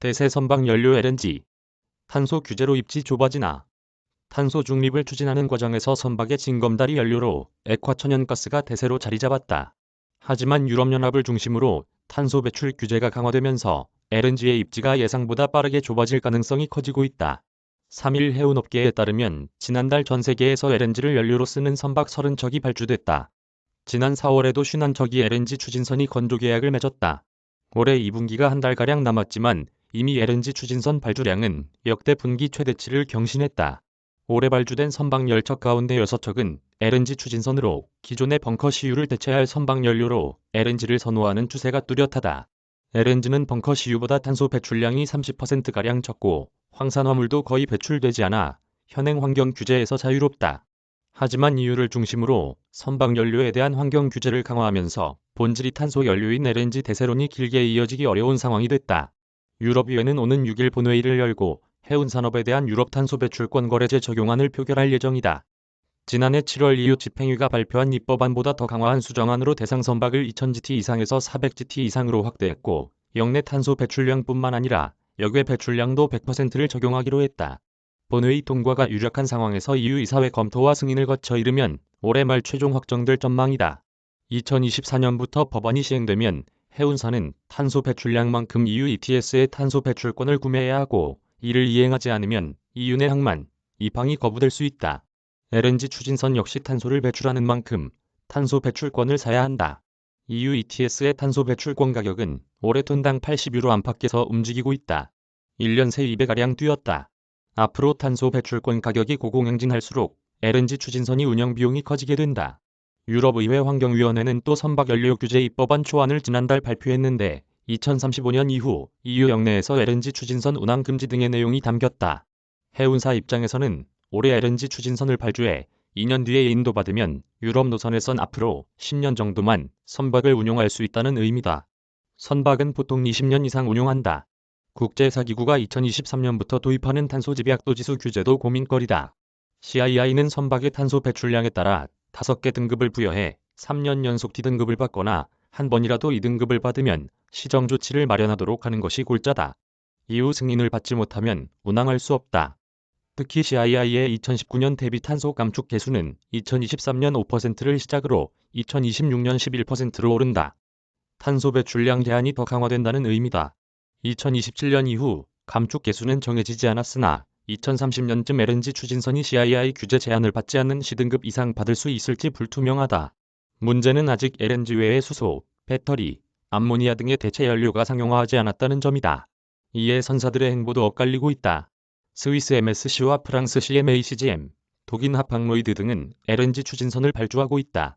대세 선박 연료 LNG. 탄소 규제로 입지 좁아지나. 탄소 중립을 추진하는 과정에서 선박의 징검다리 연료로 액화천연가스가 대세로 자리 잡았다. 하지만 유럽연합을 중심으로 탄소 배출 규제가 강화되면서 LNG의 입지가 예상보다 빠르게 좁아질 가능성이 커지고 있다. 3일 해운업계에 따르면 지난달 전 세계에서 LNG를 연료로 쓰는 선박 30척이 발주됐다. 지난 4월에도 51척이 LNG 추진선이 건조 계약을 맺었다. 올해 2분기가 한 달가량 남았지만 이미 LNG 추진선 발주량은 역대 분기 최대치를 경신했다. 올해 발주된 선박 10척 가운데 6척은 LNG 추진선으로 기존의 벙커 CU를 대체할 선박 연료로 LNG를 선호하는 추세가 뚜렷하다. LNG는 벙커 CU보다 탄소 배출량이 30%가량 적고 황산화물도 거의 배출되지 않아 현행 환경 규제에서 자유롭다. 하지만 EU를 중심으로 선박 연료에 대한 환경 규제를 강화하면서 본질이 탄소 연료인 LNG 대세론이 길게 이어지기 어려운 상황이 됐다. 유럽의회는 오는 6일 본회의를 열고 해운산업에 대한 유럽 탄소 배출권 거래제 적용안을 표결할 예정이다. 지난해 7월 EU 집행위가 발표한 입법안보다 더 강화한 수정안으로 대상 선박을 2000GT 이상에서 400GT 이상으로 확대했고 역내 탄소 배출량뿐만 아니라 역외 배출량도 100%를 적용하기로 했다. 본회의 통과가 유력한 상황에서 EU 이사회 검토와 승인을 거쳐 이르면 올해 말 최종 확정될 전망이다. 2024년부터 법안이 시행되면 해운사는 탄소 배출량만큼 EU ETS의 탄소 배출권을 구매해야 하고 이를 이행하지 않으면 EU 내 항만, 입항이 거부될 수 있다. LNG 추진선 역시 탄소를 배출하는 만큼 탄소 배출권을 사야 한다. EU ETS의 탄소 배출권 가격은 올해 톤당 80유로 안팎에서 움직이고 있다. 1년 새 2배가량 뛰었다. 앞으로 탄소 배출권 가격이 고공행진할수록 LNG 추진선이 운영 비용이 커지게 된다. 유럽의회 환경위원회는 또 선박연료 규제 입법안 초안을 지난달 발표했는데 2035년 이후 EU 역내에서 LNG 추진선 운항 금지 등의 내용이 담겼다. 해운사 입장에서는 올해 LNG 추진선을 발주해 2년 뒤에 인도받으면 유럽 노선에선 앞으로 10년 정도만 선박을 운용할 수 있다는 의미다. 선박은 보통 20년 이상 운용한다. 국제사기구가 2023년부터 도입하는 탄소 집약도지수 규제도 고민거리다. CII는 선박의 탄소 배출량에 따라 5개 등급을 부여해 3년 연속 D등급을 받거나 한 번이라도 2등급을 받으면 시정조치를 마련하도록 하는 것이 골자다. 이후 승인을 받지 못하면 운항할 수 없다. 특히 CII의 2019년 대비 탄소 감축 계수는 2023년 5%를 시작으로 2026년 11%로 오른다. 탄소 배출량 제한이 더 강화된다는 의미다. 2027년 이후 감축 계수는 정해지지 않았으나 2030년쯤 LNG 추진선이 CII 규제 제한을 받지 않는 C등급 이상 받을 수 있을지 불투명하다. 문제는 아직 LNG 외에 수소, 배터리, 암모니아 등의 대체 연료가 상용화하지 않았다는 점이다. 이에 선사들의 행보도 엇갈리고 있다. 스위스 MSC와 프랑스 CMA-CGM, 독일 하팡로이드 등은 LNG 추진선을 발주하고 있다.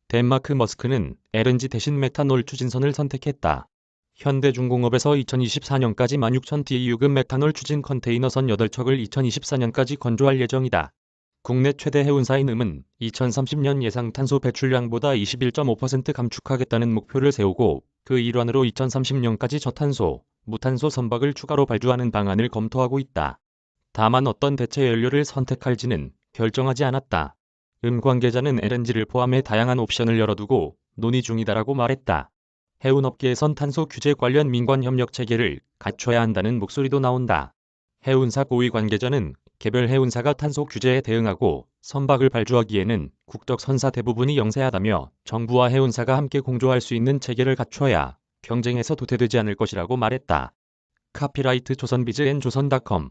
덴마크 머스크는 LNG 대신 메탄올 추진선을 선택했다. 현대중공업에서 2024년까지 16,000TEU급 메탄올 추진 컨테이너선 8척을 2024년까지 건조할 예정이다. 국내 최대 해운사인 음은 2030년 예상 탄소 배출량보다 21.5% 감축하겠다는 목표를 세우고 그 일환으로 2030년까지 저탄소, 무탄소 선박을 추가로 발주하는 방안을 검토하고 있다. 다만 어떤 대체 연료를 선택할지는 결정하지 않았다. 관계자는 LNG를 포함해 다양한 옵션을 열어두고 논의 중이다라고 말했다. 해운업계에선 탄소 규제 관련 민관 협력 체계를 갖춰야 한다는 목소리도 나온다. 해운사 고위 관계자는 개별 해운사가 탄소 규제에 대응하고 선박을 발주하기에는 국적 선사 대부분이 영세하다며 정부와 해운사가 함께 공조할 수 있는 체계를 갖춰야 경쟁에서 도태되지 않을 것이라고 말했다. 카피라이트 조선비즈 앤 조선닷컴